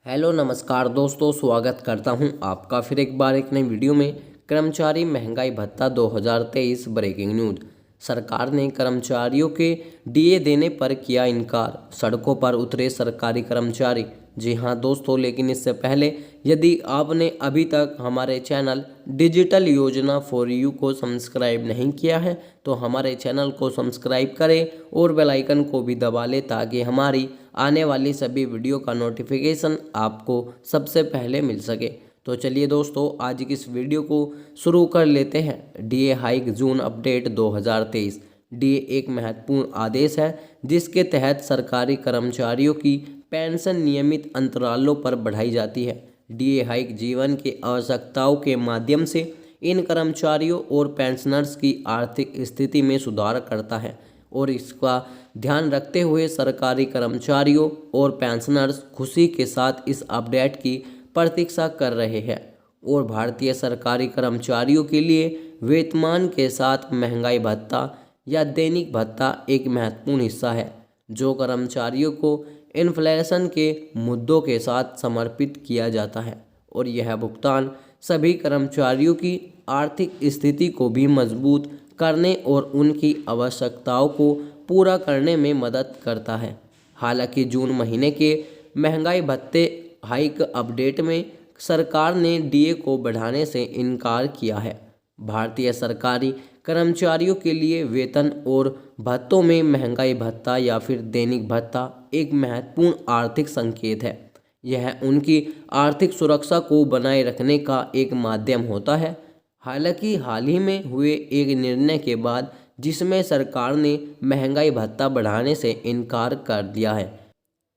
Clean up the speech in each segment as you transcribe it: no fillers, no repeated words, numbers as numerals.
Hello नमस्कार दोस्तों, स्वागत करता हूं आपका फिर एक बार एक नई वीडियो में। कर्मचारी महंगाई भत्ता 2023 ब्रेकिंग न्यूज। सरकार ने कर्मचारियों के डीए देने पर किया इनकार, सड़कों पर उतरे सरकारी कर्मचारी। जी हां दोस्तों, लेकिन इससे पहले यदि आपने अभी तक हमारे चैनल डिजिटल योजना फॉर यू को सब्सक्राइब नहीं किया है तो हमारे चैनल को सब्सक्राइब करें और बेल आइकन को भी दबा लें ताकि हमारी आने वाली सभी वीडियो का नोटिफिकेशन आपको सबसे पहले मिल सके। तो चलिए दोस्तों, आज की इस वीडियो को शुरू कर लेते हैं। डीए हाइक जून अपडेट 2023। डीए एक महत्वपूर्ण आदेश है जिसके तहत सरकारी कर्मचारियों की पेंशन नियमित अंतरालों पर बढ़ाई जाती है। डीए हाइक जीवन की आवश्यकताओं के माध्यम से इन कर्मचारियों और पेंशनर्स की आर्थिक स्थिति में सुधार करता है और इसका ध्यान रखते हुए सरकारी कर्मचारियों और पेंशनर्स खुशी के साथ इस अपडेट की प्रतीक्षा कर रहे हैं। और भारतीय सरकारी कर्मचारियों के लिए वेतनमान के साथ महंगाई भत्ता या दैनिक भत्ता एक महत्वपूर्ण हिस्सा है जो कर्मचारियों को इन्फ्लेशन के मुद्दों के साथ समर्पित किया जाता है। और यह भुगतान सभी कर्मचारियों की आर्थिक स्थिति को भी मजबूत करने और उनकी आवश्यकताओं को पूरा करने में मदद करता है। हालांकि जून महीने के महंगाई भत्ते हाइक अपडेट में सरकार ने डीए को बढ़ाने से इनकार किया है। भारतीय सरकारी कर्मचारियों के लिए वेतन और भत्तों में महंगाई भत्ता या फिर दैनिक भत्ता एक महत्वपूर्ण आर्थिक संकेत है। यह उनकी आर्थिक सुरक्षा को बनाए रखने का एक माध्यम होता है। हालांकि हाल ही में हुए एक निर्णय के बाद जिसमें सरकार ने महंगाई भत्ता बढ़ाने से इनकार कर दिया है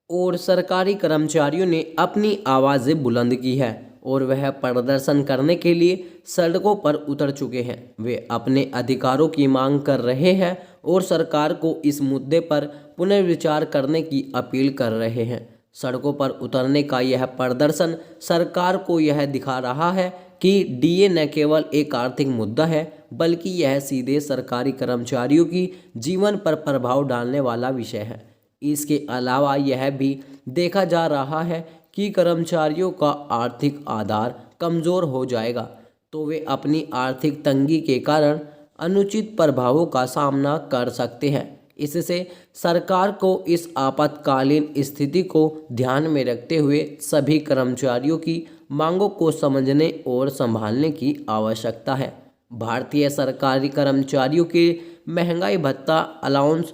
और सरकारी कर्मचारियों ने अपनी आवाज़ें बुलंद की है और वह प्रदर्शन करने के लिए सड़कों पर उतर चुके हैं। वे अपने अधिकारों की मांग कर रहे हैं और सरकार को इस मुद्दे पर पुनर्विचार करने की अपील कर रहे हैं। सड़कों पर उतरने का यह प्रदर्शन सरकार को यह दिखा रहा है कि डीए न केवल एक आर्थिक मुद्दा है बल्कि यह सीधे सरकारी कर्मचारियों की जीवन पर प्रभाव डालने वाला विषय है। इसके अलावा यह भी देखा जा रहा है कि कर्मचारियों का आर्थिक आधार कमज़ोर हो जाएगा तो वे अपनी आर्थिक तंगी के कारण अनुचित प्रभावों का सामना कर सकते हैं। इससे सरकार को इस आपातकालीन स्थिति को ध्यान में रखते हुए सभी कर्मचारियों की मांगों को समझने और संभालने की आवश्यकता है। भारतीय सरकारी कर्मचारियों के महंगाई भत्ता अलाउंस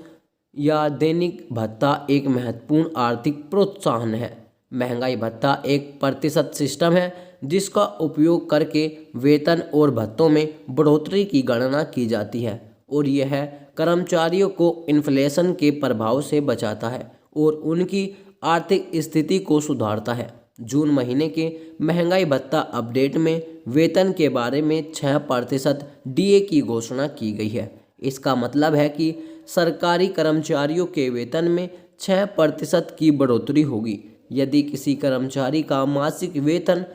या दैनिक भत्ता एक महत्वपूर्ण आर्थिक प्रोत्साहन है। महंगाई भत्ता एक प्रतिशत सिस्टम है जिसका उपयोग करके वेतन और भत्तों में बढ़ोतरी की गणना की जाती है और यह कर्मचारियों को इन्फ्लेशन के प्रभाव से बचाता है और उनकी आर्थिक स्थिति को सुधारता है। जून महीने के महंगाई भत्ता अपडेट में वेतन के बारे में 6% डीए की घोषणा की गई है। इसका मतलब है कि सरकारी कर्मचारियों के वेतन में 6% की बढ़ोतरी होगी। यदि किसी कर्मचारी का मासिक वेतन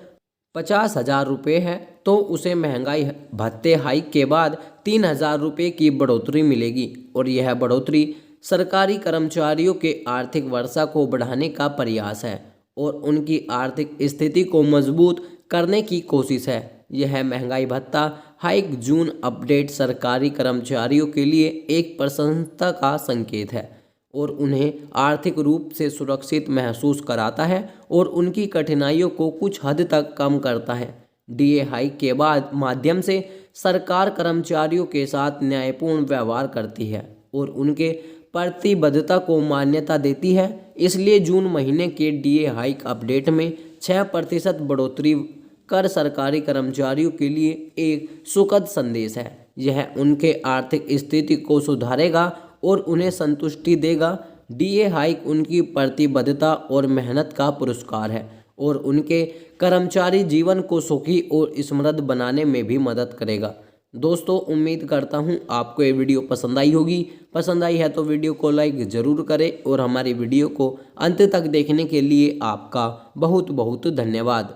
50,000 रुपये है तो उसे महंगाई भत्ते हाइक के बाद 3,000 रुपये की बढ़ोतरी मिलेगी और यह बढ़ोतरी सरकारी कर्मचारियों के आर्थिक वर्षा को बढ़ाने का प्रयास है और उनकी आर्थिक स्थिति को मजबूत करने की कोशिश है। यह महंगाई भत्ता हाइक जून अपडेट सरकारी कर्मचारियों के लिए एक प्रसन्नता का संकेत है और उन्हें आर्थिक रूप से सुरक्षित महसूस कराता है और उनकी कठिनाइयों को कुछ हद तक कम करता है। डीए हाइक के बाद माध्यम से सरकार कर्मचारियों के साथ न्यायपूर्ण व्यवहार करती है और उनके प्रतिबद्धता को मान्यता देती है। इसलिए जून महीने के डीए हाइक अपडेट में 6% बढ़ोतरी कर सरकारी कर्मचारियों के लिए एक सुखद संदेश है। यह उनके आर्थिक स्थिति को सुधारेगा और उन्हें संतुष्टि देगा। डीए हाइक उनकी प्रतिबद्धता और मेहनत का पुरस्कार है और उनके कर्मचारी जीवन को सुखी और समृद्ध बनाने में भी मदद करेगा। दोस्तों, उम्मीद करता हूं आपको ये वीडियो पसंद आई होगी। पसंद आई है तो वीडियो को लाइक ज़रूर करें और हमारी वीडियो को अंत तक देखने के लिए आपका बहुत बहुत धन्यवाद।